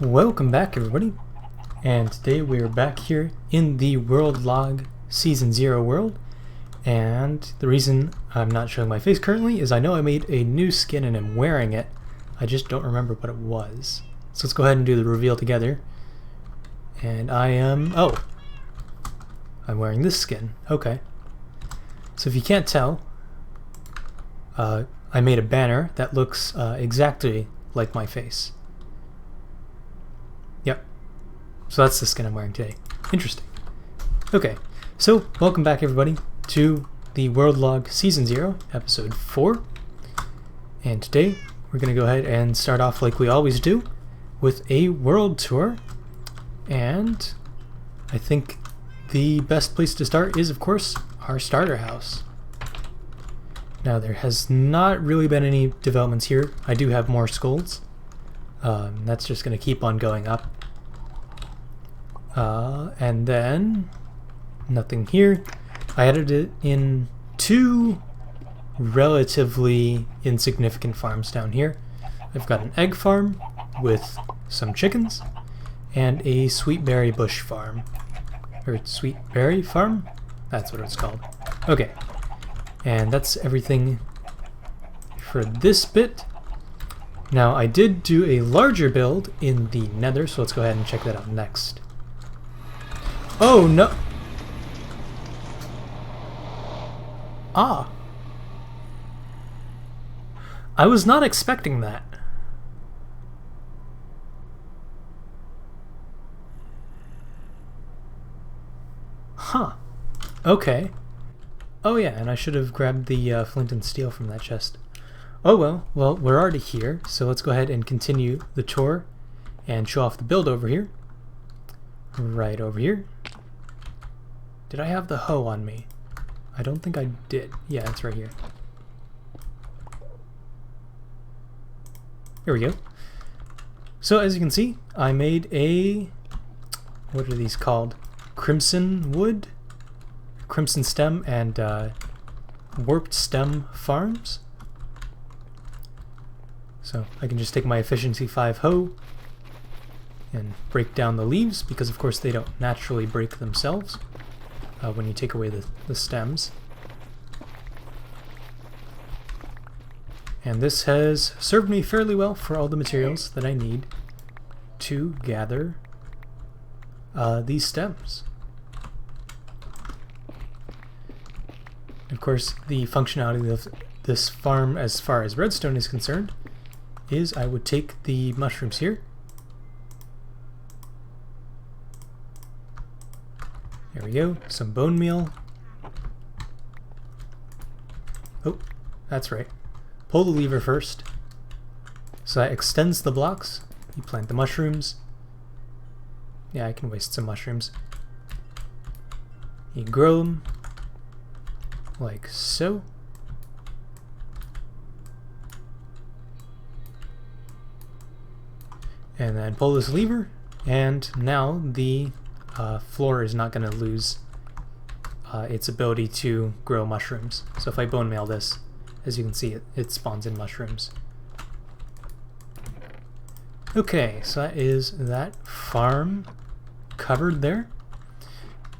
Welcome back, everybody, and today we are back here in the World Log Season 0 world, and the reason I'm not showing my face currently is I know I made a new skin and I'm wearing it, I just don't remember what it was. So let's go ahead and do the reveal together, and I'm wearing this skin. Okay, so if you can't tell, I made a banner that looks exactly like my face. Yep. So that's the skin I'm wearing today. Interesting. Okay, so welcome back, everybody, to the World Log Season 0, Episode 4. And today we're going to go ahead and start off like we always do with a world tour. And I think the best place to start is, of course, our starter house. Now, there has not really been any developments here. I do have more skulls. That's just going to keep on going up. And then nothing here. I added it in two relatively insignificant farms down here. I've got an egg farm with some chickens and a sweet berry bush farm. Or sweet berry farm? That's what it's called. Okay. And that's everything for this bit. Now, I did do a larger build in the Nether, so let's go ahead and check that out next. Oh, no! Ah! I was not expecting that. Huh. Okay. Oh yeah, and I should have grabbed the flint and steel from that chest. Oh well, we're already here, so let's go ahead and continue the tour and show off the build over here. Right over here. Did I have the hoe on me? I don't think I did. Yeah, it's right here. Here we go. So as you can see, I made a... what are these called? Crimson wood? Crimson stem and warped stem farms. So I can just take my efficiency 5 hoe and break down the leaves, because of course they don't naturally break themselves when you take away the stems. And this has served me fairly well for all the materials that I need to gather these stems. Of course, the functionality of this farm as far as redstone is concerned is I would take the mushrooms here. There we go, some bone meal. Oh, that's right. Pull the lever first. So that extends the blocks. You plant the mushrooms. Yeah, I can waste some mushrooms. You grow them. Like so. And then pull this lever, and now the floor is not going to lose its ability to grow mushrooms. So if I bone meal this, as you can see, it spawns in mushrooms. Okay, so that is that farm covered there.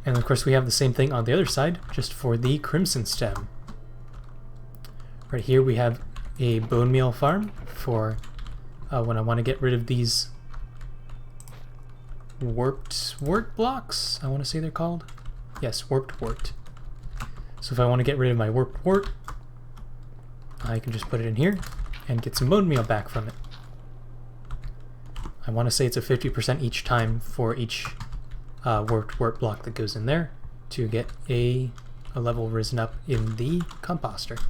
And of course we have the same thing on the other side, just for the crimson stem. Right here we have a bone meal farm for when I want to get rid of these warped wart blocks, I want to say they're called. Yes, warped wart. So if I want to get rid of my warped wart, I can just put it in here and get some bone meal back from it. I want to say it's a 50% each time for each warped wart block that goes in there to get a level risen up in the composter.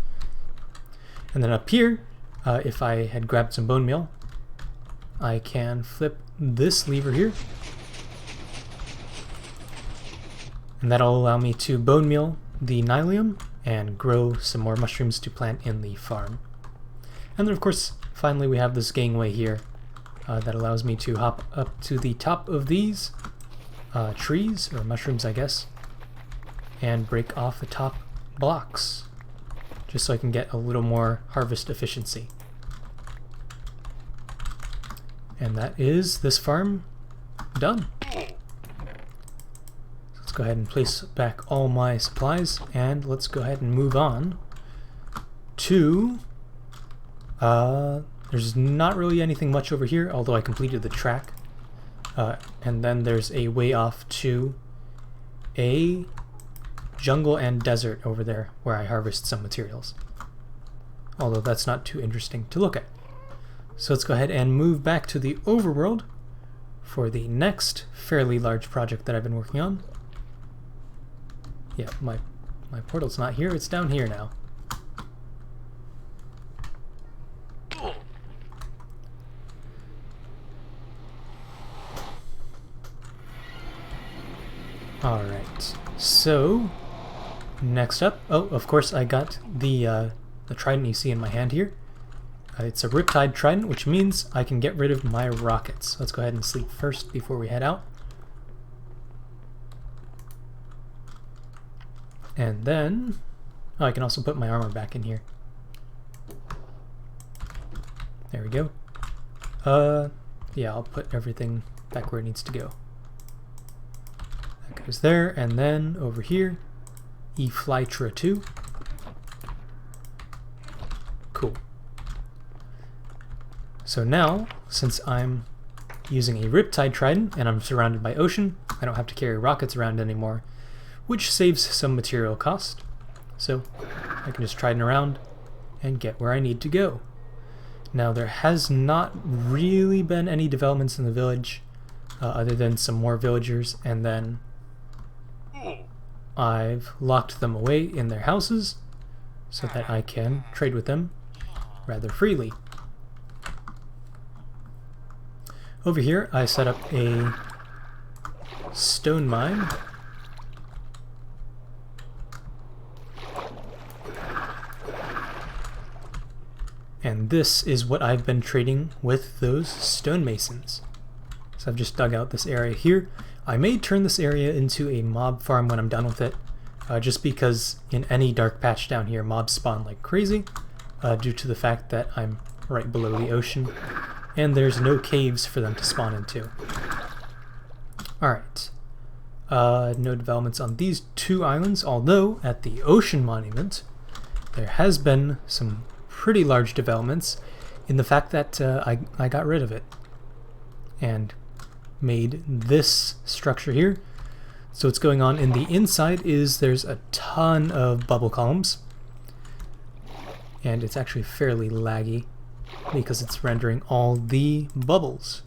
And then up here, if I had grabbed some bone meal, I can flip this lever here, and that'll allow me to bone meal the nylium and grow some more mushrooms to plant in the farm. And then of course finally we have this gangway here that allows me to hop up to the top of these trees, or mushrooms I guess, and break off the top blocks, just so I can get a little more harvest efficiency. And that is this farm done. Let's go ahead and place back all my supplies, and let's go ahead and move on to... there's not really anything much over here, although I completed the track. And then there's a way off to a jungle and desert over there where I harvest some materials. Although that's not too interesting to look at. So let's go ahead and move back to the overworld for the next fairly large project that I've been working on. Yeah, my portal's not here, it's down here now. Alright, so next up, oh, of course I got the trident you see in my hand here. It's a Riptide Trident, which means I can get rid of my rockets. Let's go ahead and sleep first before we head out. And then, oh, I can also put my armor back in here. There we go. Yeah, I'll put everything back where it needs to go. That goes there, and then over here, Elytra 2. Cool. So now, since I'm using a Riptide Trident and I'm surrounded by ocean, I don't have to carry rockets around anymore, which saves some material cost. So I can just trident around and get where I need to go. Now there has not really been any developments in the village other than some more villagers, and then I've locked them away in their houses so that I can trade with them rather freely. Over here I set up a stone mine. And this is what I've been trading with those stonemasons. So I've just dug out this area here. I may turn this area into a mob farm when I'm done with it, just because in any dark patch down here mobs spawn like crazy, due to the fact that I'm right below the ocean, and there's no caves for them to spawn into. Alright, no developments on these two islands, although at the ocean monument there has been some pretty large developments in the fact that I got rid of it and made this structure here. So what's going on in the inside is there's a ton of bubble columns, and it's actually fairly laggy because it's rendering all the bubbles.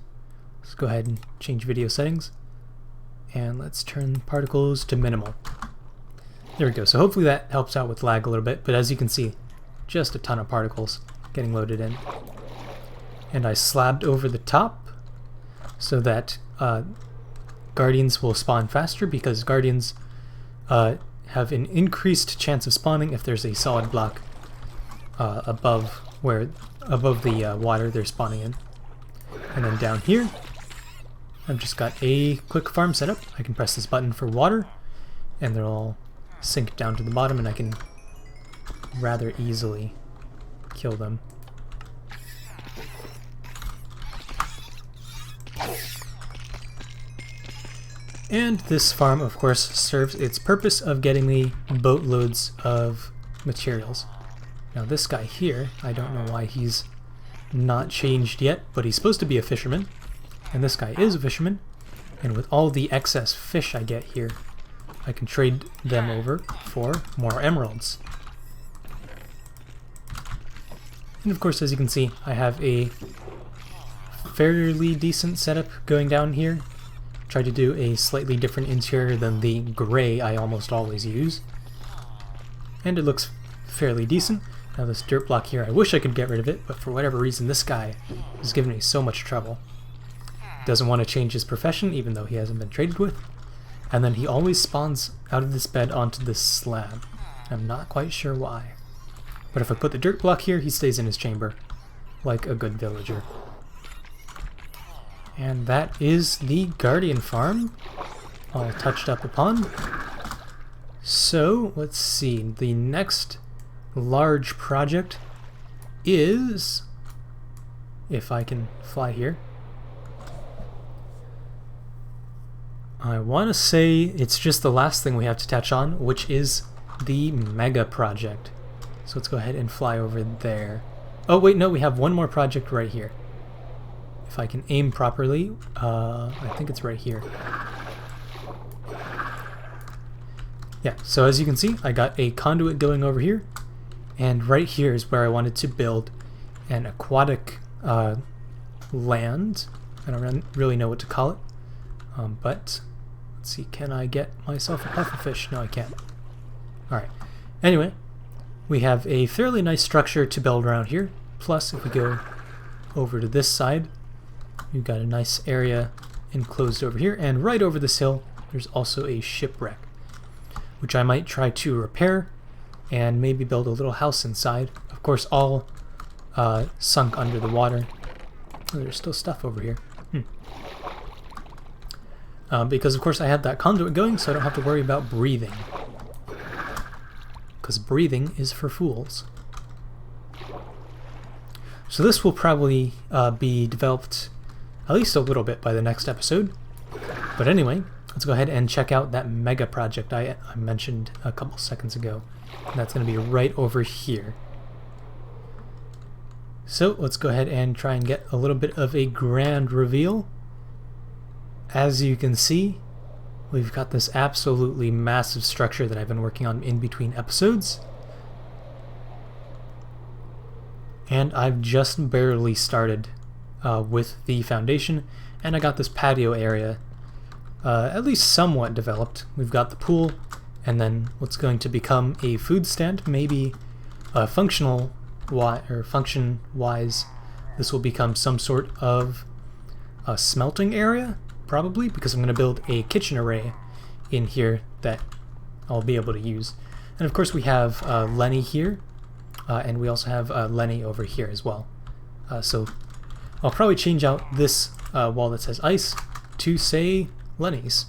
Let's go ahead and change video settings, and let's turn particles to minimal. There we go. So hopefully that helps out with lag a little bit, but as you can see, just a ton of particles getting loaded in. And I slabbed over the top so that guardians will spawn faster, because guardians have an increased chance of spawning if there's a solid block above the water they're spawning in. And then down here I've just got a quick farm setup. I can press this button for water and they'll all sink down to the bottom, and I can rather easily kill them. And this farm, of course, serves its purpose of getting me boatloads of materials. Now this guy here, I don't know why he's not changed yet, but he's supposed to be a fisherman, and this guy is a fisherman, and with all the excess fish I get here, I can trade them over for more emeralds. And of course, as you can see, I have a fairly decent setup going down here. Try to do a slightly different interior than the gray I almost always use. And it looks fairly decent. Now this dirt block here, I wish I could get rid of it, but for whatever reason this guy is giving me so much trouble. Doesn't want to change his profession, even though he hasn't been traded with. And then he always spawns out of this bed onto this slab. I'm not quite sure why. But if I put the dirt block here, he stays in his chamber, like a good villager. And that is the Guardian Farm, all touched up upon. So, let's see, the next large project is, if I can fly here, I want to say it's just the last thing we have to touch on, which is the Mega Project. So let's go ahead and fly over there. Oh wait, no, we have one more project right here. If I can aim properly, I think it's right here. Yeah, so as you can see, I got a conduit going over here, and right here is where I wanted to build an aquatic land. I don't really know what to call it, but let's see, can I get myself a pufferfish? No, I can't. Alright, anyway, we have a fairly nice structure to build around here, plus if we go over to this side, we've got a nice area enclosed over here, and right over this hill, there's also a shipwreck, which I might try to repair and maybe build a little house inside. Of course, all sunk under the water. Oh, there's still stuff over here. Because of course I have that conduit going, so I don't have to worry about breathing. Because breathing is for fools. So this will probably be developed at least a little bit by the next episode. But anyway, let's go ahead and check out that mega project I mentioned a couple seconds ago. And that's going to be right over here. So let's go ahead and try and get a little bit of a grand reveal. As you can see, we've got this absolutely massive structure that I've been working on in between episodes. And I've just barely started with the foundation, and I got this patio area at least somewhat developed. We've got the pool, and then what's going to become a food stand, maybe function-wise, this will become some sort of a smelting area, probably, because I'm going to build a kitchen array in here that I'll be able to use. And of course we have Lenny here, and we also have Lenny over here as well. So I'll probably change out this wall that says ice to say Lenny's,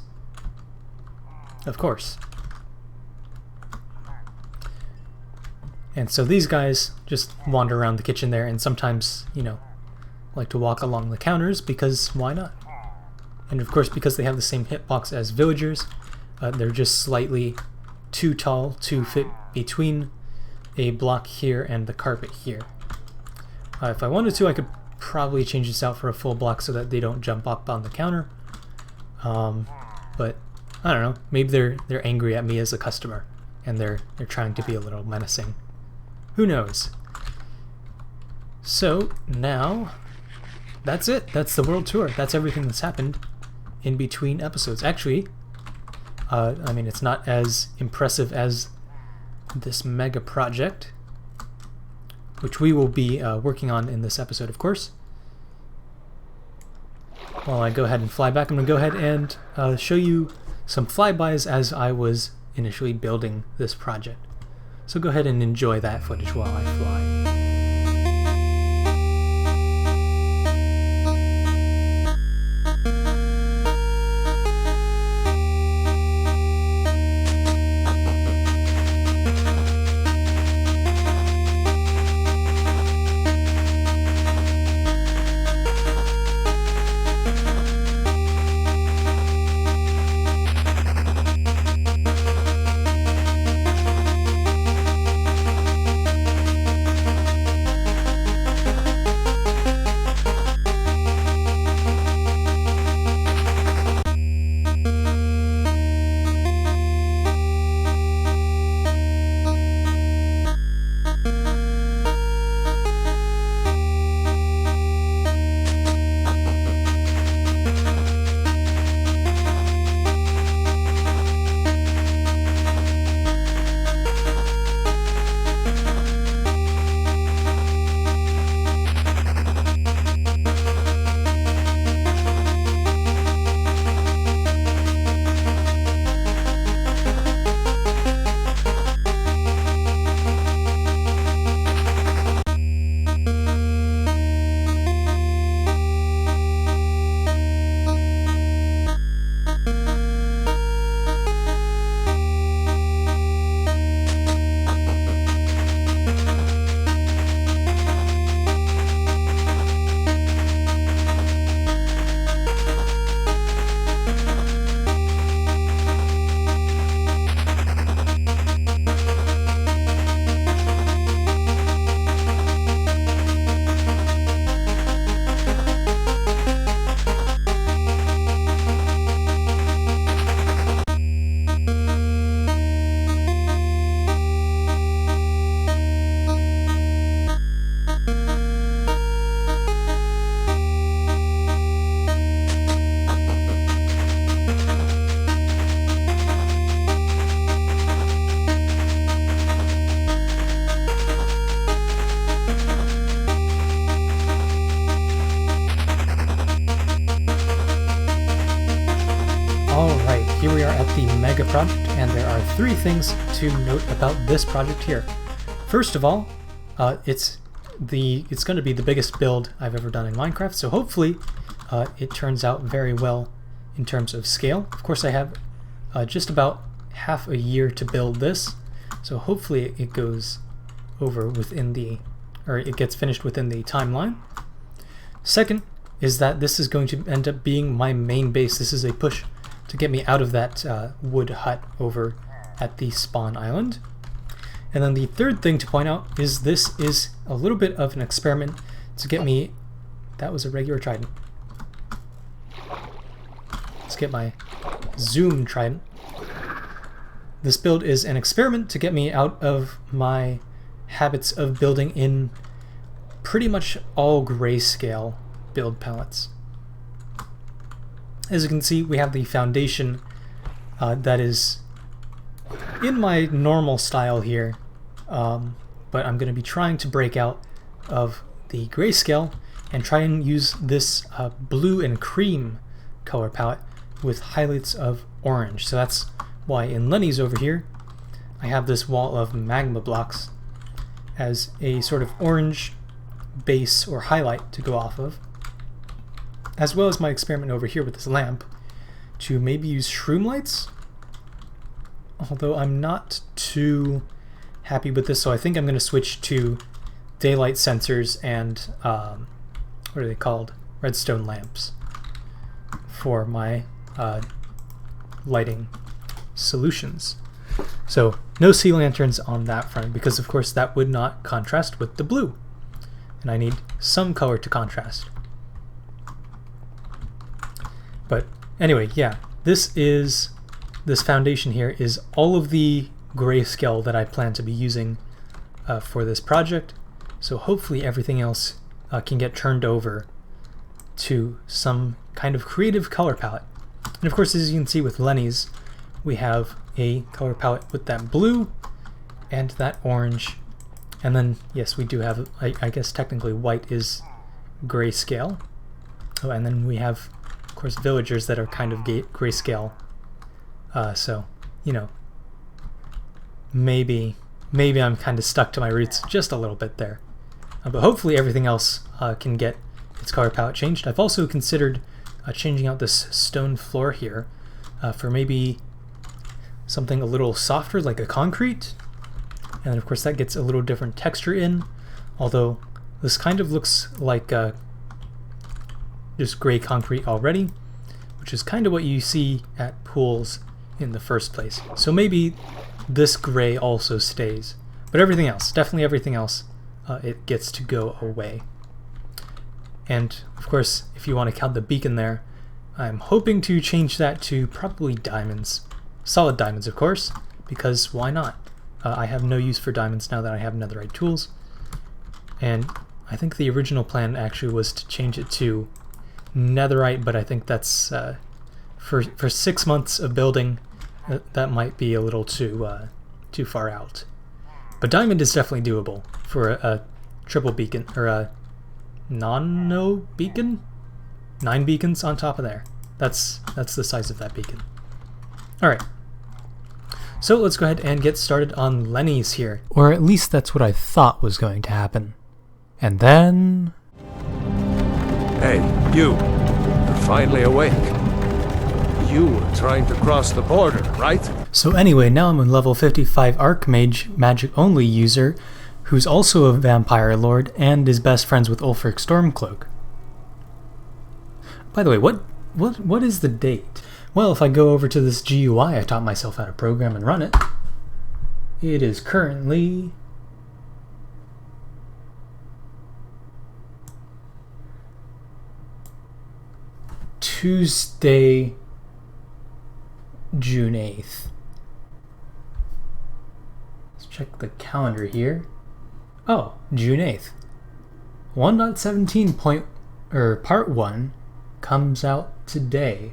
of course. And so these guys just wander around the kitchen there, and sometimes, you know, like to walk along the counters, because why not? And of course, because they have the same hitbox as villagers, they're just slightly too tall to fit between a block here and the carpet here. If I wanted to, I could probably change this out for a full block so that they don't jump up on the counter. But I don't know, maybe they're angry at me as a customer, and they're trying to be a little menacing. Who knows? So now that's it. That's the world tour. That's everything that's happened in between episodes. Actually, I mean, it's not as impressive as this mega project, which we will be working on in this episode, of course. While I go ahead and fly back, I'm going to go ahead and show you some flybys as I was initially building this project. So go ahead and enjoy that footage while I fly. project, and there are 3 things to note about this project here. First of all, it's going to be the biggest build I've ever done in Minecraft, so hopefully it turns out very well in terms of scale. Of course, I have just about half a year to build this, so hopefully it goes over within it gets finished within the timeline. Second is that this is going to end up being my main base. This is a push to get me out of that wood hut over at the spawn island. And then the third thing to point out is this is a little bit of an experiment to get me... That was a regular trident. Let's get my zoom trident. This build is an experiment to get me out of my habits of building in pretty much all grayscale build palettes. As you can see, we have the foundation that is in my normal style here, but I'm going to be trying to break out of the grayscale and try and use this blue and cream color palette with highlights of orange. So that's why in Lenny's over here I have this wall of magma blocks as a sort of orange base or highlight to go off of, as well as my experiment over here with this lamp to maybe use shroom lights, although I'm not too happy with this, so I think I'm going to switch to daylight sensors and what are they called? Redstone lamps for my lighting solutions. So no sea lanterns on that front, because of course that would not contrast with the blue, and I need some color to contrast. But anyway, yeah, this foundation here is all of the grayscale that I plan to be using for this project, so hopefully everything else can get turned over to some kind of creative color palette. And of course, as you can see with Lenny's, we have a color palette with that blue and that orange, and then yes, we do have, I guess technically white is grayscale. Oh, and then we have of course villagers that are kind of grayscale, so you know, maybe I'm kind of stuck to my roots just a little bit there, but hopefully everything else can get its color palette changed. I've also considered changing out this stone floor here for maybe something a little softer like a concrete, and of course that gets a little different texture in, although this kind of looks like just gray concrete already, which is kind of what you see at pools in the first place. So maybe this gray also stays, but everything else, definitely everything else, it gets to go away. And of course, if you want to count the beacon there, I'm hoping to change that to probably diamonds. Solid diamonds, of course, because why not? I have no use for diamonds now that I have netherite tools. And I think the original plan actually was to change it to netherite, but I think that's for 6 months of building, that might be a little too far out. But diamond is definitely doable for a triple beacon, or a nano beacon? 9 beacons on top of there. That's the size of that beacon. Alright, so let's go ahead and get started on Lenny's here. Or at least that's what I thought was going to happen. And then... Hey, you're finally awake. You were trying to cross the border, right? So anyway, now I'm a level 55 Archmage magic only user who's also a vampire lord and is best friends with Ulfric Stormcloak. By the way, what is the date? Well, if I go over to this GUI I taught myself how to program and run it, it is currently Tuesday, June 8th. Let's check the calendar here. Oh, June 8th. 1.17 part 1 comes out today.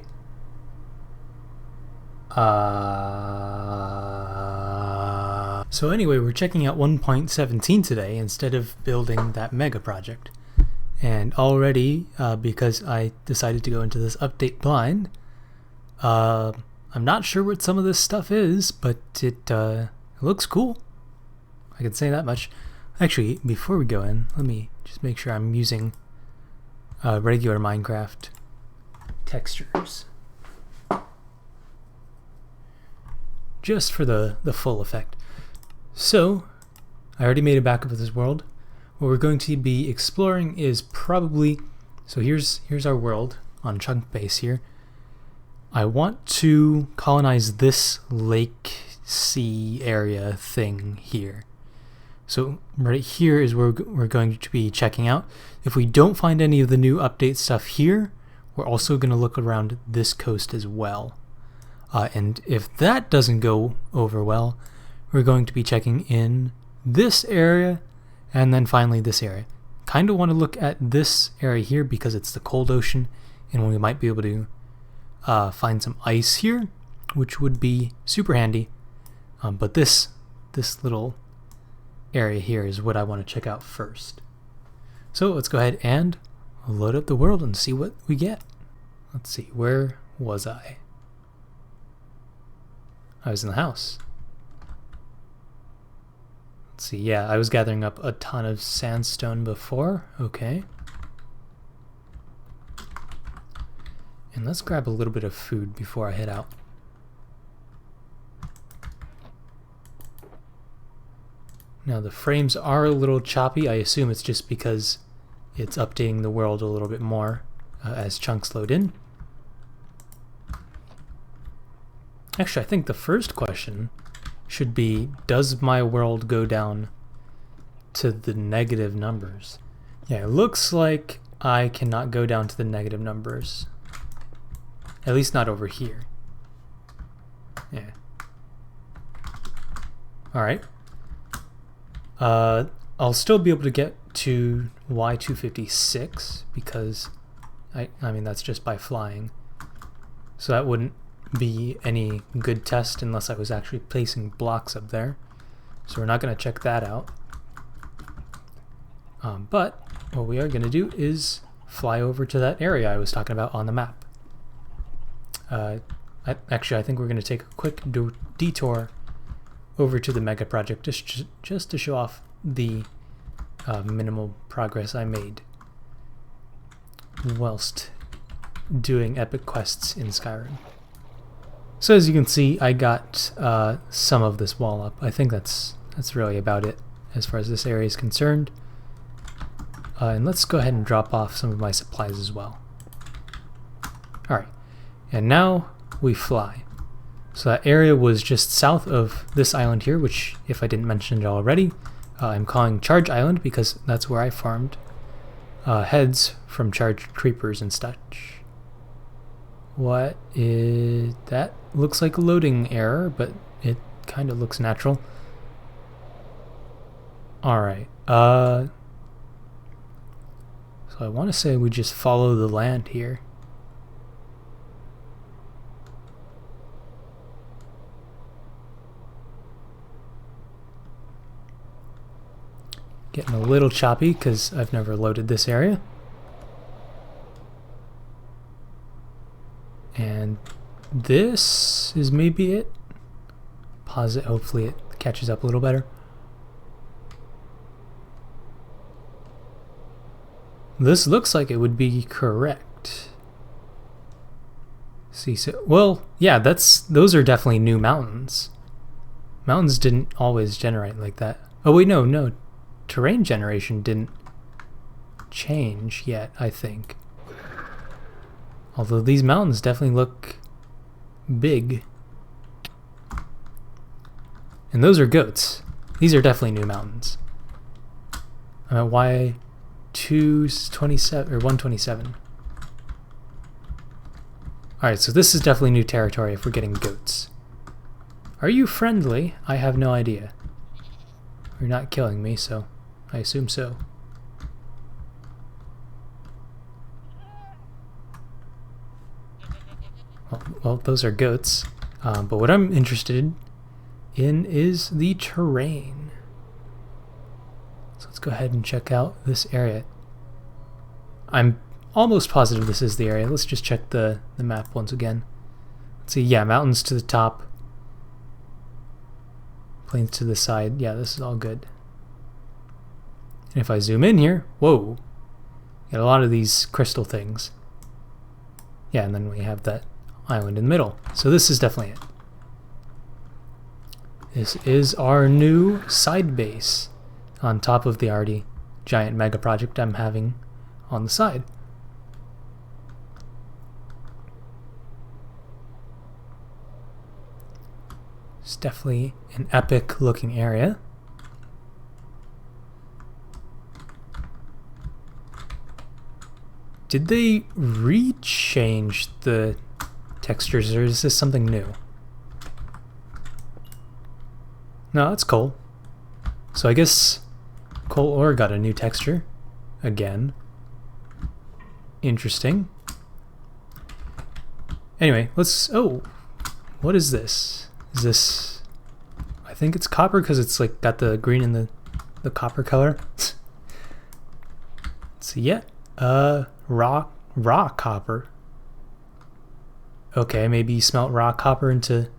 So anyway, we're checking out 1.17 today instead of building that mega project. And already, because I decided to go into this update blind, I'm not sure what some of this stuff is, but it looks cool. I can say that much. Actually, before we go in, let me just make sure I'm using regular Minecraft textures. Just for the full effect. So, I already made a backup of this world. What we're going to be exploring is probably... So here's our world on chunk base here. I want to colonize this lake sea area thing here. So right here is where we're going to be checking out. If we don't find any of the new update stuff here, we're also going to look around this coast as well. And if that doesn't go over well, we're going to be checking in this area and then finally this area. Kind of want to look at this area here because it's the cold ocean and we might be able to find some ice here, which would be super handy. But this little area here is what I want to check out first. So let's go ahead and load up the world and see what we get. Let's see, where was I? I was in the house. Let's see, yeah, I was gathering up a ton of sandstone before. Okay. And let's grab a little bit of food before I head out. Now the frames are a little choppy. I assume it's just because it's updating the world a little bit more as chunks load in. Actually, I think the first question should be, does my world go down to the negative numbers? Yeah, it looks like I cannot go down to the negative numbers. At least not over here. Yeah. Alright. I'll still be able to get to Y256 because I mean that's just by flying. So that wouldn't be any good test unless I was actually placing blocks up there. So we're not going to check that out. But what we are going to do is fly over to that area I was talking about on the map. Actually, I think we're going to take a quick detour over to the mega project just to show off the minimal progress I made whilst doing epic quests in Skyrim. So as you can see, I got some of this wall up. I think that's really about it as far as this area is concerned. And let's go ahead and drop off some of my supplies as well. Alright, and now we fly. So that area was just south of this island here, which, if I didn't mention it already, I'm calling Charge Island because that's where I farmed heads from charged creepers and such. What is that? Looks like a loading error, but it kind of looks natural. Alright, so I want to say we just follow the land here. Getting a little choppy because I've never loaded this area. And this is maybe it. Pause it, hopefully it catches up a little better. This looks like it would be correct. See, so, well, yeah, those are definitely new mountains. Mountains didn't always generate like that. Oh wait, no. Terrain generation didn't change yet, I think. Although these mountains definitely look big. And those are goats. These are definitely new mountains. Why 227 or 127? Alright, so this is definitely new territory if we're getting goats. Are you friendly? I have no idea. You're not killing me, so I assume so. Well, those are goats. But what I'm interested in is the terrain. So let's go ahead and check out this area. I'm almost positive this is the area. Let's just check the map once again. Let's see, yeah, mountains to the top. Plains to the side. Yeah, this is all good. And if I zoom in here, whoa. Got a lot of these crystal things. Yeah, and then we have that island in the middle. So this is definitely it. This is our new side base on top of the already giant mega project I'm having on the side. It's definitely an epic looking area. Did they rechange the textures, or is this something new? No, that's coal. So I guess coal ore got a new texture again. Interesting. Anyway, let's... Oh, what is this? Is this... I think it's copper because it's like got the green and the copper color. So yeah, raw copper. Okay, maybe you smelt raw copper into...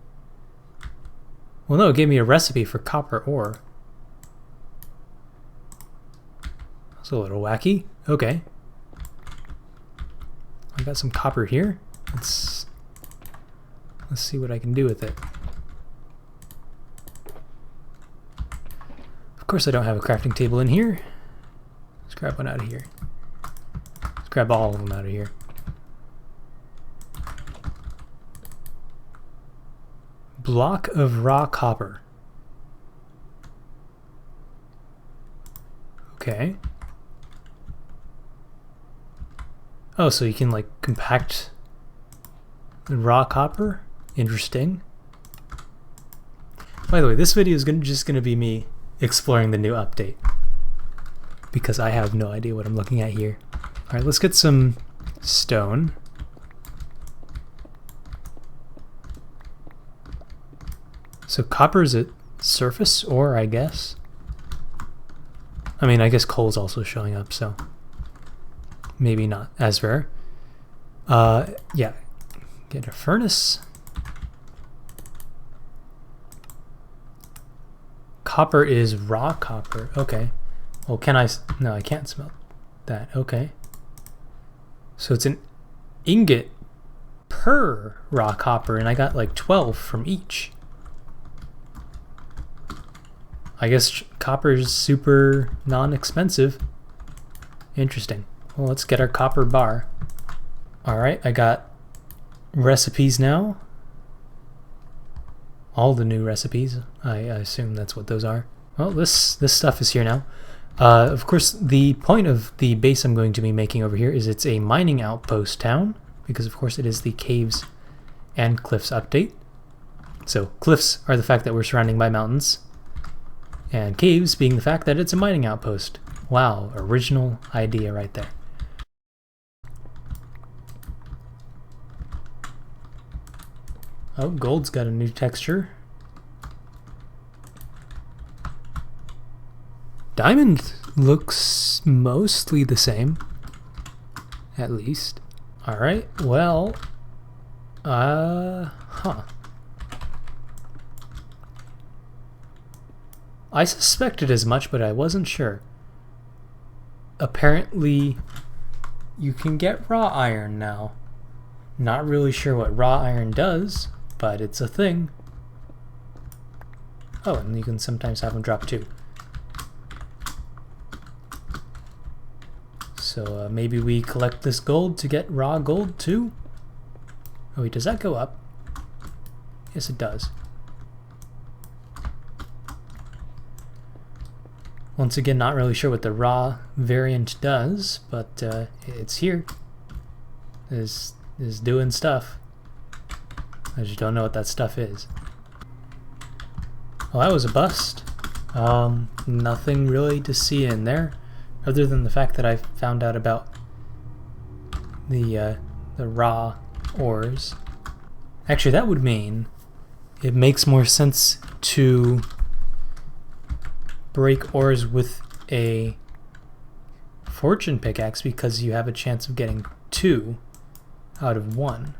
Well, no, it gave me a recipe for copper ore. That's a little wacky. Okay. I got some copper here. Let's see what I can do with it. Of course I don't have a crafting table in here. Let's grab one out of here. Let's grab all of them out of here. Block of raw copper. Okay. Oh, so you can like compact the raw copper? Interesting. By the way, this video is just gonna be me exploring the new update, because I have no idea what I'm looking at here. Alright, let's get some stone. So copper is at surface ore, I guess. I mean, I guess coal's also showing up, so maybe not as rare. Yeah, get a furnace. Copper is raw copper. Okay. Well, can I? No, I can't smelt that. Okay. So it's an ingot per raw copper, and I got like 12 from each. I guess copper is super non-expensive. Interesting. Well, let's get our copper bar. Alright, I got recipes now. All the new recipes. I assume that's what those are. Well, this stuff is here now. Of course, the point of the base I'm going to be making over here is it's a mining outpost town, because of course it is the caves and cliffs update. So cliffs are the fact that we're surrounding by mountains, and caves being the fact that it's a mining outpost. Wow, original idea right there. Oh, gold's got a new texture. Diamond looks mostly the same, at least. Alright, well, I suspected as much, but I wasn't sure. Apparently, you can get raw iron now. Not really sure what raw iron does, but it's a thing. Oh, and you can sometimes have them drop too. So maybe we collect this gold to get raw gold too? Oh wait, does that go up? Yes, it does. Once again, not really sure what the raw variant does, but it's here. Is doing stuff. I just don't know what that stuff is. Well, that was a bust. Nothing really to see in there, other than the fact that I found out about the raw ores. Actually, that would mean it makes more sense to break ores with a fortune pickaxe, because you have a chance of getting 2 out of 1.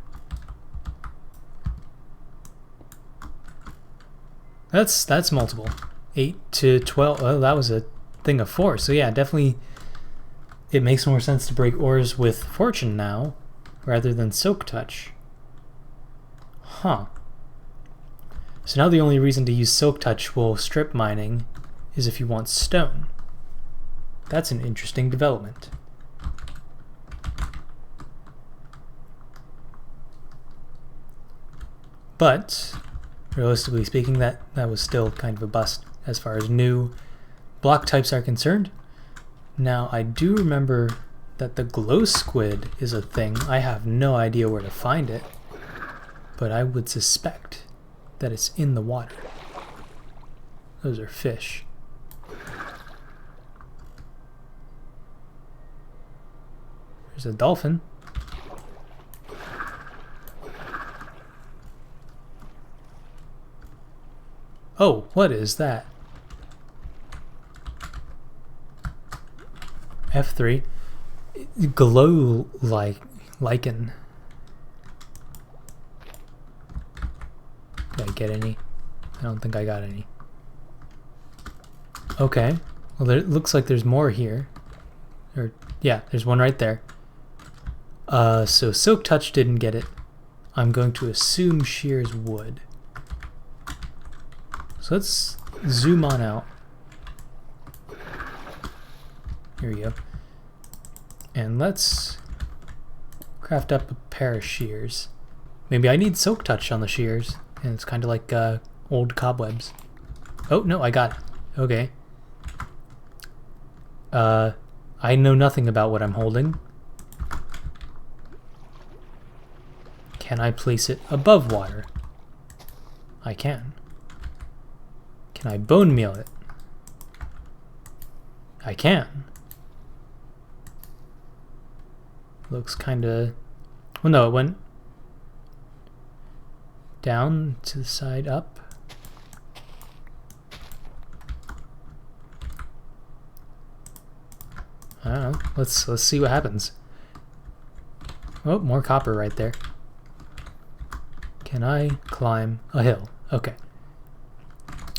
That's multiple. 8 to 12. Oh, that was a thing of 4. So yeah, definitely it makes more sense to break ores with Fortune now rather than Silk Touch. Huh. So now the only reason to use Silk Touch while strip mining is if you want stone. That's an interesting development. But realistically speaking, that was still kind of a bust as far as new block types are concerned. Now I do remember that the glow squid is a thing. I have no idea where to find it, but I would suspect that it's in the water. Those are fish. There's a dolphin. Oh, what is that? F3. Glow lichen. Did I get any? I don't think I got any. Okay. Well, it looks like there's more here. Or yeah, there's one right there. So Silk Touch didn't get it. I'm going to assume Shears would. So let's zoom on out. Here we go. And let's craft up a pair of shears. Maybe I need Silk Touch on the shears. And it's kind of like old cobwebs. Oh, no, I got it. Okay. I know nothing about what I'm holding. Can I place it above water? I can. Can I bone meal it? I can. Looks kind of... Well, no, it went down to the side, up. I don't know. Let's see what happens. Oh, more copper right there. Can I climb a hill? Okay.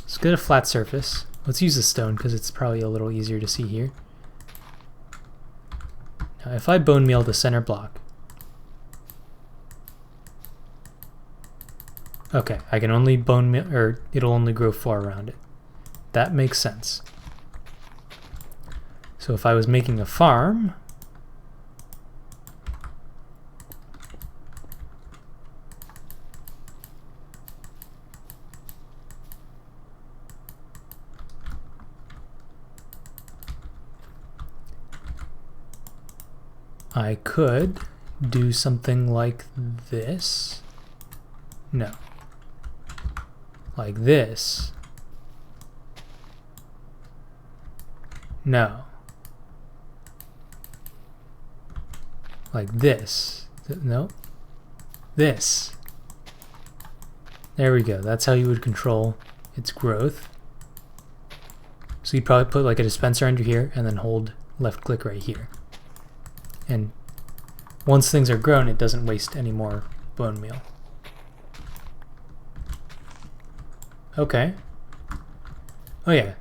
Let's get a flat surface. Let's use the stone because it's probably a little easier to see here. Now, if I bone meal the center block, okay, I can only bone meal, or it'll only grow 4 around it. That makes sense. So if I was making a farm, I could do something like this. No. Like this. No. Like this. No. This. There we go. That's how you would control its growth. So you'd probably put like a dispenser under here and then hold left click right here. And once things are grown, it doesn't waste any more bone meal. Okay. Oh yeah,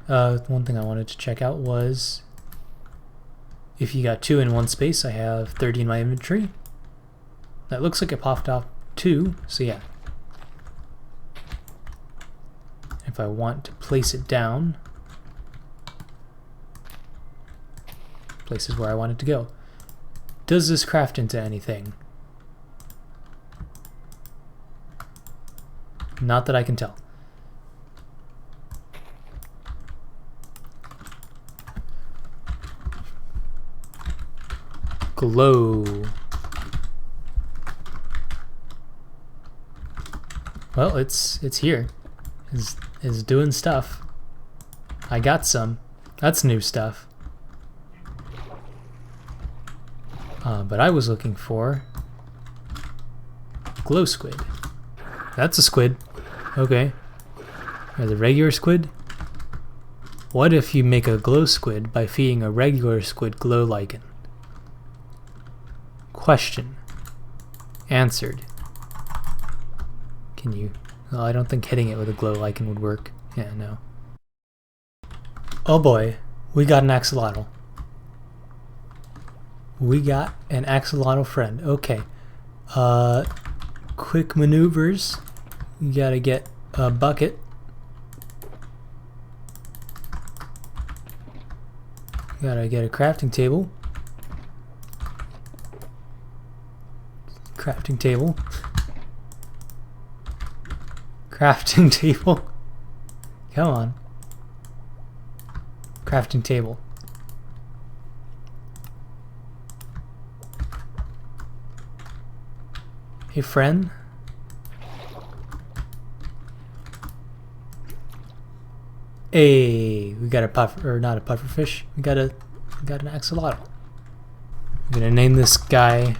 one thing I wanted to check out was if you got 2 in one space, I have 30 in my inventory. That looks like it popped off 2, so yeah. If I want to place it down, places where I want it to go. Does this craft into anything? Not that I can tell. Glow. Well, it's here. It's doing stuff. I got some. That's new stuff. But I was looking for glow squid. That's a squid. Okay. Or the regular squid? What if you make a glow squid by feeding a regular squid glow lichen? Question. Answered. Can you... Well, I don't think hitting it with a glow lichen would work. Yeah, no. Oh boy, we got an axolotl. We got an axolotl friend. Okay. Quick maneuvers. You gotta get a bucket. Gotta get a crafting table. Crafting table. Crafting table. Come on. Crafting table. Hey friend. Hey, we got a puffer, or not a pufferfish. We got an axolotl. I'm gonna name this guy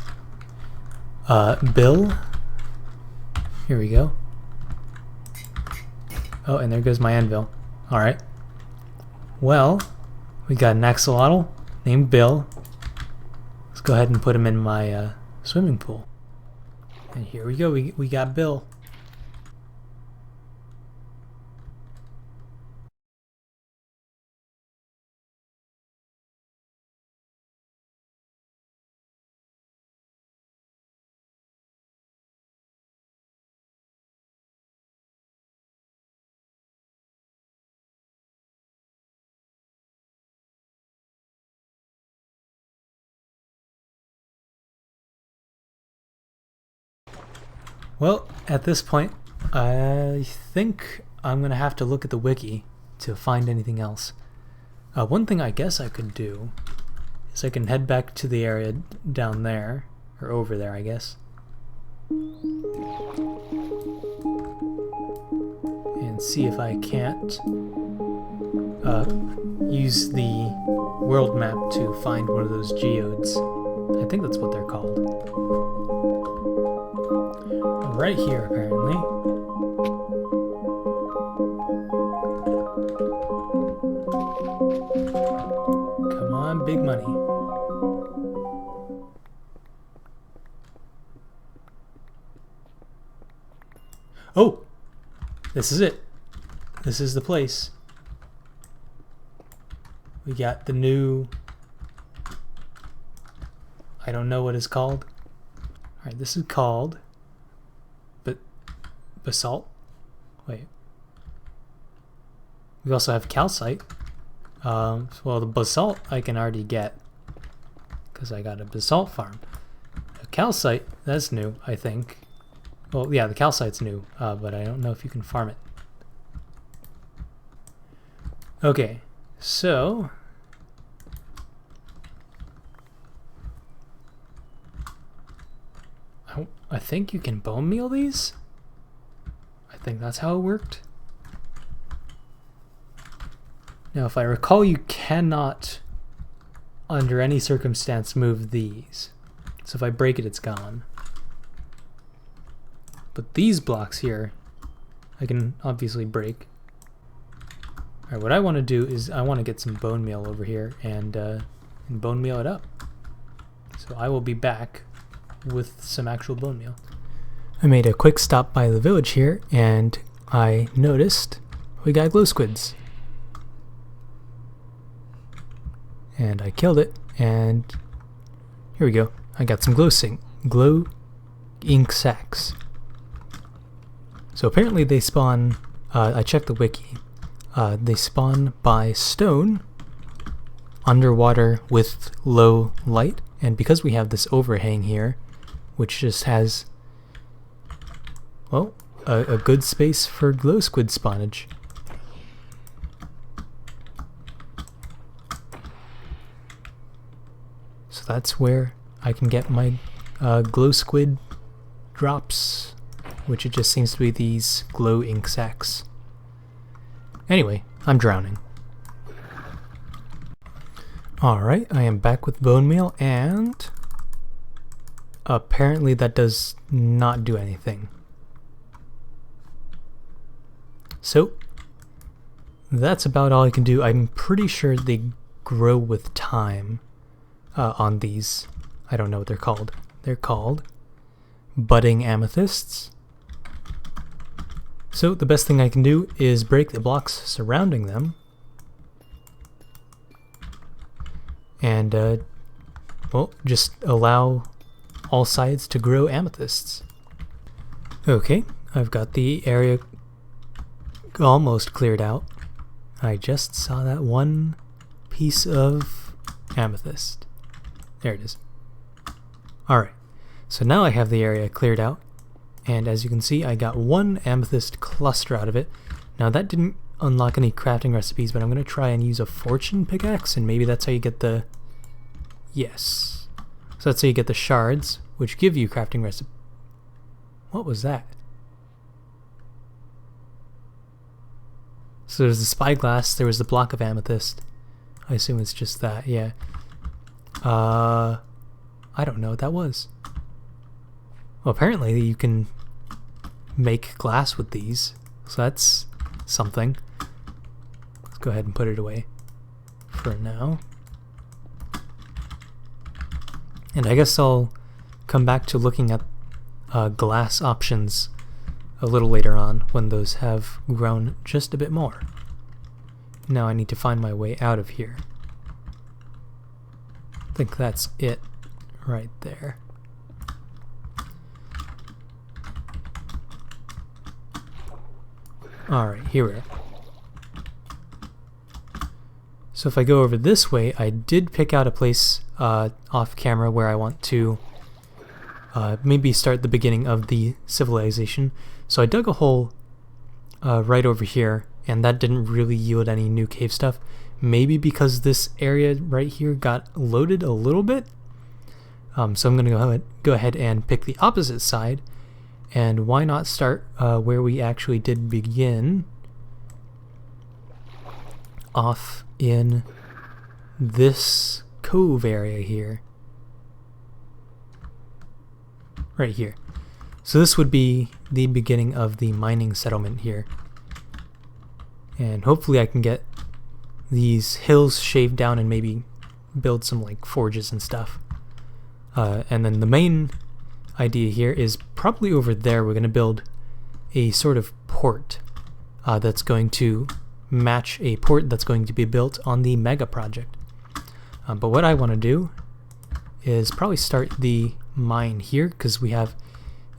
Bill. Here we go. Oh, and there goes my anvil. Alright. Well, we got an axolotl named Bill. Let's go ahead and put him in my swimming pool. And here we go, we got Bill. Well, at this point, I think I'm going to have to look at the wiki to find anything else. One thing I guess I could do is I can head back to the area down there, or over there, I guess. And see if I can't use the world map to find one of those geodes. I think that's what they're called. Right here, apparently. Come on, big money. Oh! This is it. This is the place. We got the new... I don't know what it's called. Alright, this is called... basalt. Wait. We also have calcite. Well, the basalt I can already get because I got a basalt farm. The calcite, that's new, I think. Well, yeah, the calcite's new, but I don't know if you can farm it. Okay, so I think you can bone meal these. I think that's how it worked. Now, if I recall, you cannot, under any circumstance, move these. So if I break it, it's gone. But these blocks here, I can obviously break. Alright, what I want to do is I want to get some bone meal over here and bone meal it up. So I will be back with some actual bone meal. I made a quick stop by the village here, and I noticed we got glow squids. And I killed it, and here we go. I got some glow ink sacs. So apparently they spawn, I checked the wiki, they spawn by stone, underwater with low light, and because we have this overhang here, which just has, well, a good space for glow squid spawnage. So that's where I can get my glow squid drops, which it just seems to be these glow ink sacs. Anyway, I'm drowning. Alright, I am back with bone meal, and apparently that does not do anything. So, that's about all I can do. I'm pretty sure they grow with time on these. I don't know what they're called. They're called budding amethysts. So the best thing I can do is break the blocks surrounding them. And, well, just allow all sides to grow amethysts. Okay, I've got the area almost cleared out. I just saw that one piece of amethyst. There it is. Alright, so now I have the area cleared out, and as you can see I got one amethyst cluster out of it. Now that didn't unlock any crafting recipes, but I'm going to try and use a fortune pickaxe, and maybe that's how you get the... Yes. So that's how you get the shards, which give you crafting recipes. What was that? So there's the spyglass, there was the block of amethyst. I assume it's just that, yeah. I don't know what that was. Well, apparently you can make glass with these, so that's something. Let's go ahead and put it away for now. And I guess I'll come back to looking at glass options a little later on when those have grown just a bit more. Now I need to find my way out of here. I think that's it right there. Alright, here we are. So if I go over this way, I did pick out a place off camera where I want to maybe start the beginning of the civilization. So I dug a hole right over here, and that didn't really yield any new cave stuff. Maybe because this area right here got loaded a little bit. So I'm going to go ahead and pick the opposite side. And why not start where we actually did begin, off in this cove area here. Right here. So this would be the beginning of the mining settlement here. And hopefully I can get these hills shaved down and maybe build some like forges and stuff. And then the main idea here is probably over there. We're going to build a sort of port that's going to match a port that's going to be built on the mega project. But what I want to do is probably start the mine here, because we have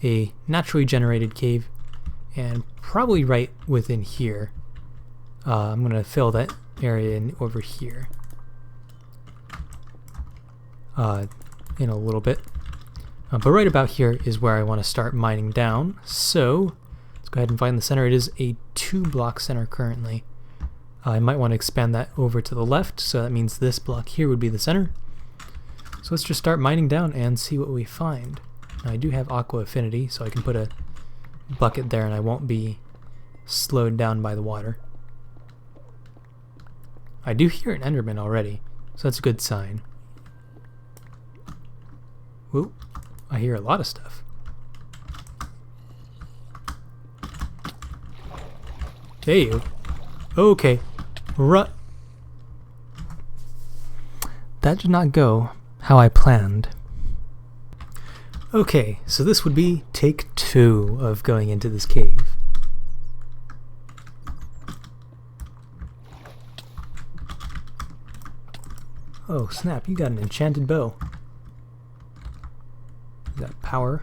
a naturally generated cave, and probably right within here. I'm going to fill that area in over here in a little bit. But right about here is where I want to start mining down. So let's go ahead and find the center. It is a 2-block center currently. I might want to expand that over to the left, so that means this block here would be the center. So let's just start mining down and see what we find. Now I do have aqua affinity, so I can put a bucket there and I won't be slowed down by the water. I do hear an enderman already, so that's a good sign. Whoop. I hear a lot of stuff. Hey you. Okay. That did not go how I planned. Okay, so this would be take 2 of going into this cave. Oh snap, you got an enchanted bow. Is that power?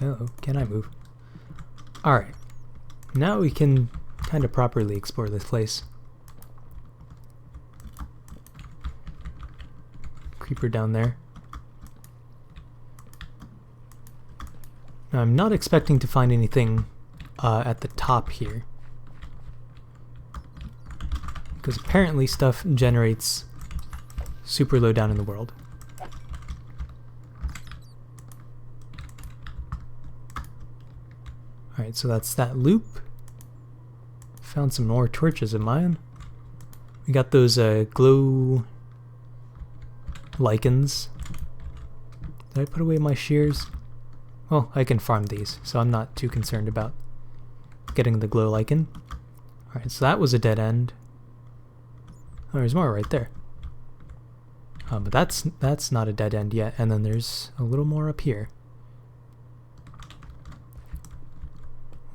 Oh, can I move? Alright, now we can kind of properly explore this place. Creeper down there. Now I'm not expecting to find anything at the top here, because apparently stuff generates super low down in the world. Alright, so that's that loop. Found some more torches of mine. We got those glow lichens. Did I put away my shears? Well, I can farm these, so I'm not too concerned about getting the glow lichen. Alright, so that was a dead end. Oh, there's more right there. But that's not a dead end yet, and then there's a little more up here.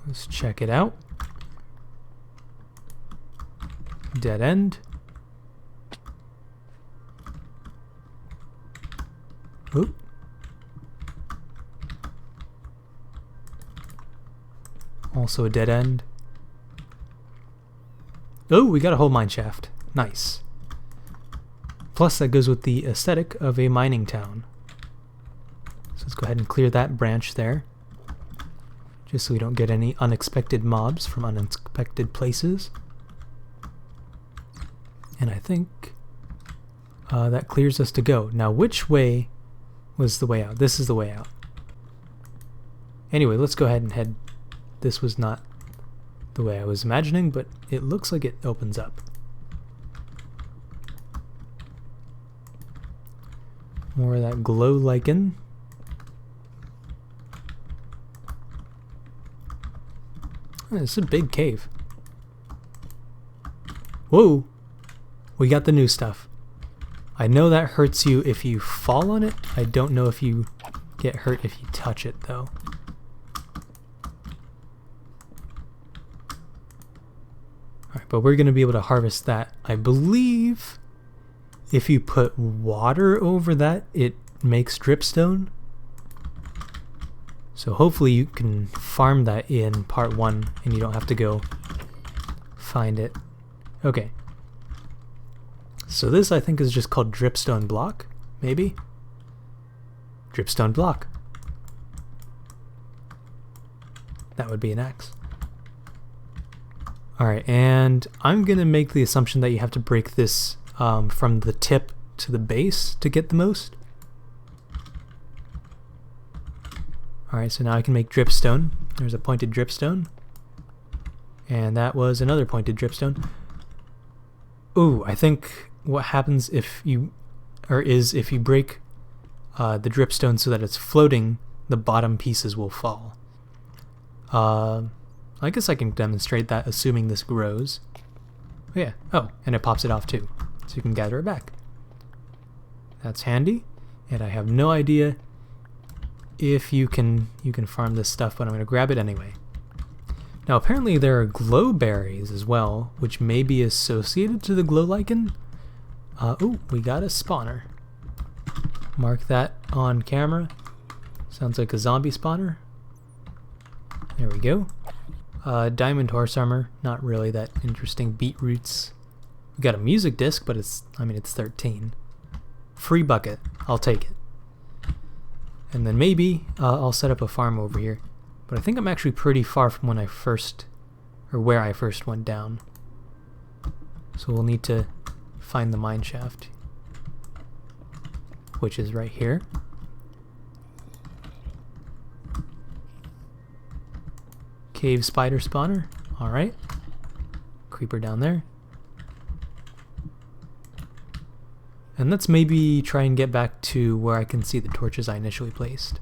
Let's check it out. Dead end. Oop. Also a dead end. Oh, we got a whole mine shaft. Nice. Plus that goes with the aesthetic of a mining town. So let's go ahead and clear that branch there. Just so we don't get any unexpected mobs from unexpected places. And I think that clears us to go. Now, which way was the way out? This is the way out. Anyway, let's go ahead and head. This was not the way I was imagining, but it looks like it opens up. More of that glow lichen. Oh, this is a big cave. Whoa! We got the new stuff. I know that hurts you if you fall on it. I don't know if you get hurt if you touch it, though. Alright, but we're going to be able to harvest that. I believe if you put water over that, it makes dripstone. So hopefully you can farm that in part 1 and you don't have to go find it. Okay. So this I think is just called dripstone block, maybe? Dripstone block. That would be an axe. Alright, and I'm going to make the assumption that you have to break this from the tip to the base to get the most. Alright, so now I can make dripstone. There's a pointed dripstone. And that was another pointed dripstone. Ooh, I think what happens if you break the dripstone so that it's floating, the bottom pieces will fall. I guess I can demonstrate that assuming this grows. Oh, yeah. Oh, and it pops it off too. So you can gather it back. That's handy. And I have no idea if you can farm this stuff, but I'm going to grab it anyway. Now apparently there are glow berries as well, which may be associated to the glow lichen. Oh, we got a spawner. Mark that on camera. Sounds like a zombie spawner. There we go. Diamond horse armor, not really that interesting. Beetroots. We got a music disc, but it's 13. Free bucket, I'll take it. And then maybe I'll set up a farm over here. But I think I'm actually pretty far from when I first, or where I first went down. So we'll need to find the mine shaft, which is right here. Cave spider spawner, alright. Creeper down there. And let's maybe try and get back to where I can see the torches I initially placed.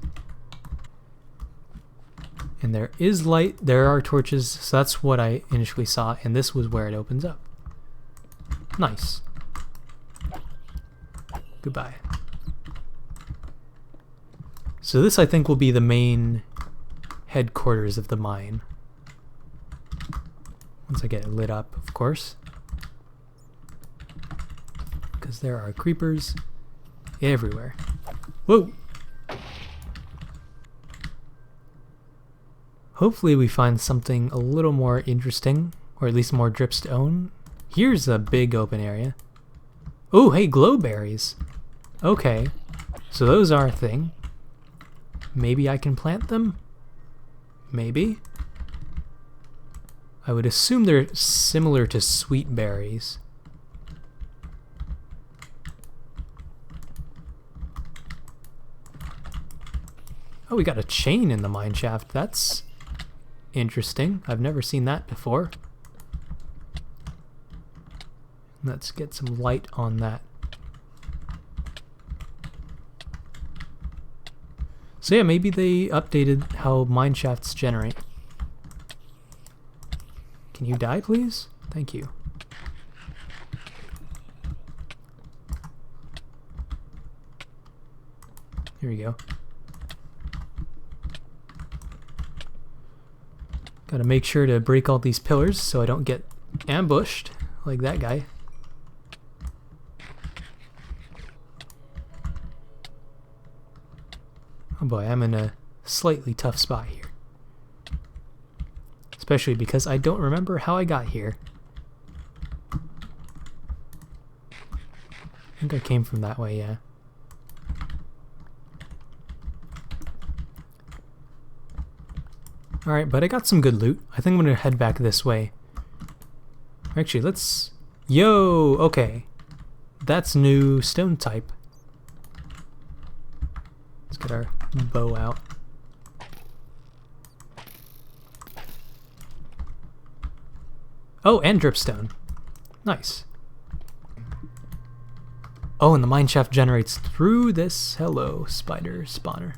And there is light, there are torches, so that's what I initially saw, and this was where it opens up. Nice. Goodbye. So this I think will be the main headquarters of the mine. Once I get it lit up, of course. Because there are creepers everywhere. Whoa! Hopefully we find something a little more interesting, or at least more dripstone. Here's a big open area. Oh, hey, glow berries. Okay, so those are a thing. Maybe I can plant them? Maybe. I would assume they're similar to sweet berries. Oh, we got a chain in the mine shaft. That's interesting. I've never seen that before. Let's get some light on that. So yeah, maybe they updated how mine shafts generate. Can you die, please? Thank you. Here we go. Gotta make sure to break all these pillars so I don't get ambushed like that guy. Oh boy, I'm in a slightly tough spot here. Especially because I don't remember how I got here. I think I came from that way, yeah. Alright, but I got some good loot. I think I'm gonna head back this way. Actually, let's... Yo! Okay. That's new stone type. Let's get our bow out. Oh, and dripstone. Nice. Oh, and the mine shaft generates through this. Hello, spider spawner.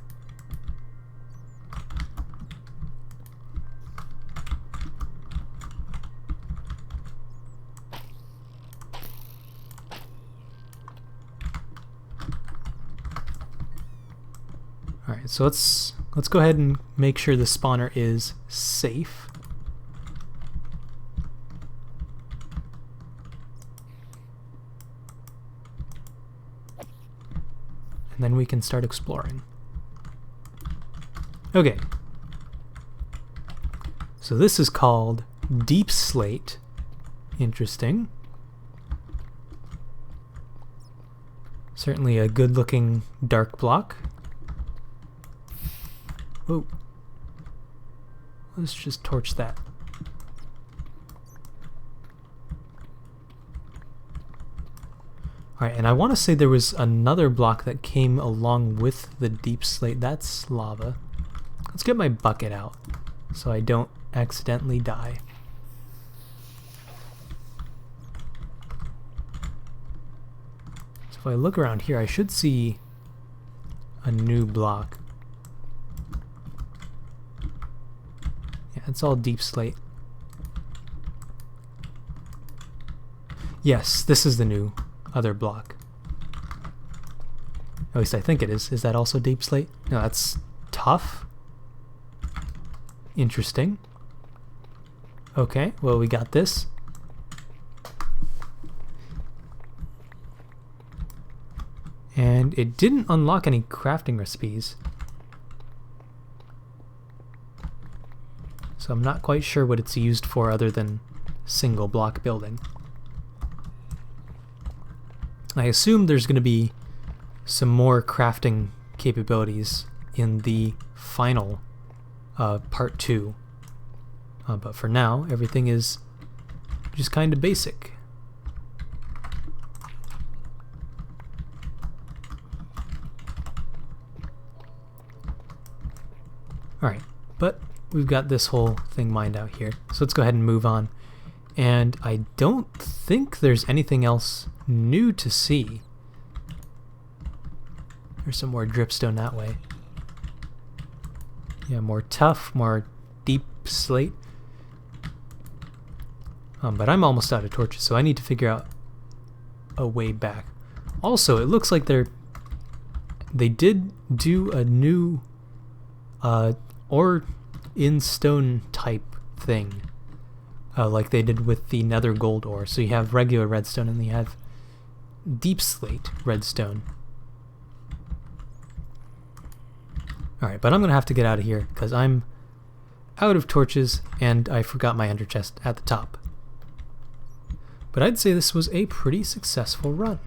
Alright, so let's go ahead and make sure the spawner is safe. And then we can start exploring. Okay. So this is called Deep Slate. Interesting. Certainly a good-looking dark block. Oh. Let's just torch that. Alright, and I want to say there was another block that came along with the deep slate. That's lava. Let's get my bucket out so I don't accidentally die. So if I look around here, I should see a new block. Yeah, it's all deep slate. Yes, this is the new other block. At least I think it is. Is that also deep slate? No, that's tough. Interesting. Okay, well, we got this. And it didn't unlock any crafting recipes. So I'm not quite sure what it's used for other than single block building. I assume there's going to be some more crafting capabilities in the final part 2. But for now, everything is just kind of basic. Alright, but we've got this whole thing mined out here. So let's go ahead and move on. And I don't think there's anything else new to see. There's some more dripstone that way. Yeah, more tough, more deep slate. But I'm almost out of torches, so I need to figure out a way back. Also, it looks like they did do a new ore in stone type thing. Like they did with the nether gold ore. So you have regular redstone and you have deep slate redstone. Alright, but I'm going to have to get out of here because I'm out of torches and I forgot my ender chest at the top. But I'd say this was a pretty successful run.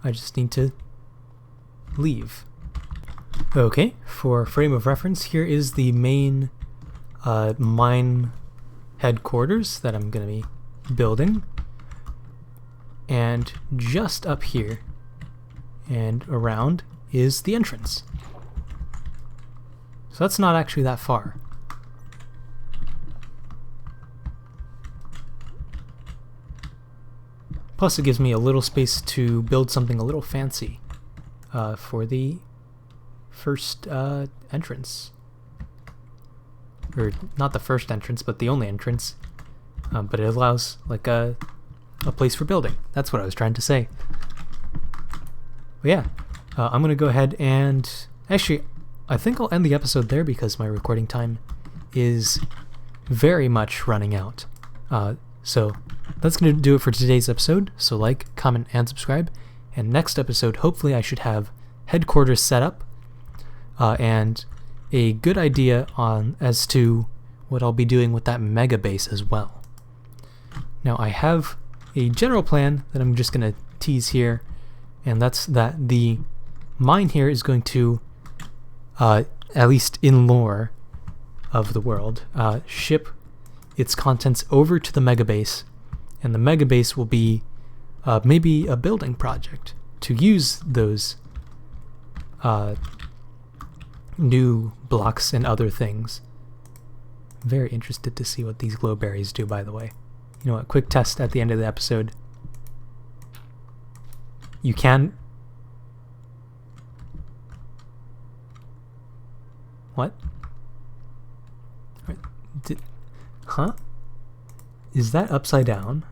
I just need to leave. Okay, for frame of reference, here is the main mine headquarters that I'm going to be building. And just up here and around is the entrance. So that's not actually that far. Plus it gives me a little space to build something a little fancy for the first entrance. Or not the first entrance, but the only entrance. But it allows like a place for building. That's what I was trying to say. But yeah, I'm going to go ahead and... Actually, I think I'll end the episode there because my recording time is very much running out. So that's going to do it for today's episode. So like, comment, and subscribe. And next episode, hopefully I should have headquarters set up and a good idea as to what I'll be doing with that mega base as well. Now I have a general plan that I'm just going to tease here, and that's that the mine here is going to, at least in lore of the world, ship its contents over to the mega base, and the mega base will be maybe a building project to use those new blocks and other things. Very interested to see what these glowberries do, by the way. You know what, quick test at the end of the episode. You can... What? Huh? Is that upside down?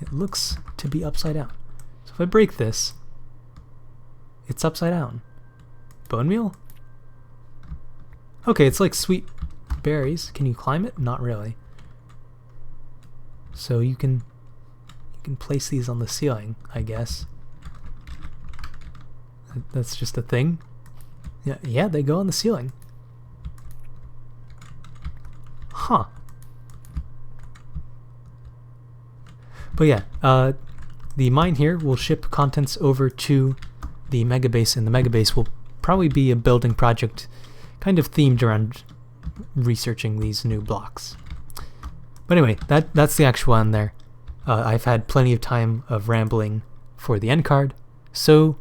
It looks to be upside down. So if I break this, it's upside down. Bone meal? Okay, it's like sweet berries. Can you climb it? Not really. So you can place these on the ceiling, I guess. That's just a thing. Yeah, they go on the ceiling. Huh. But yeah, the mine here will ship contents over to the mega base, and the mega base will probably be a building project kind of themed around researching these new blocks. But anyway, that's the actual end there. I've had plenty of time of rambling for the end card, so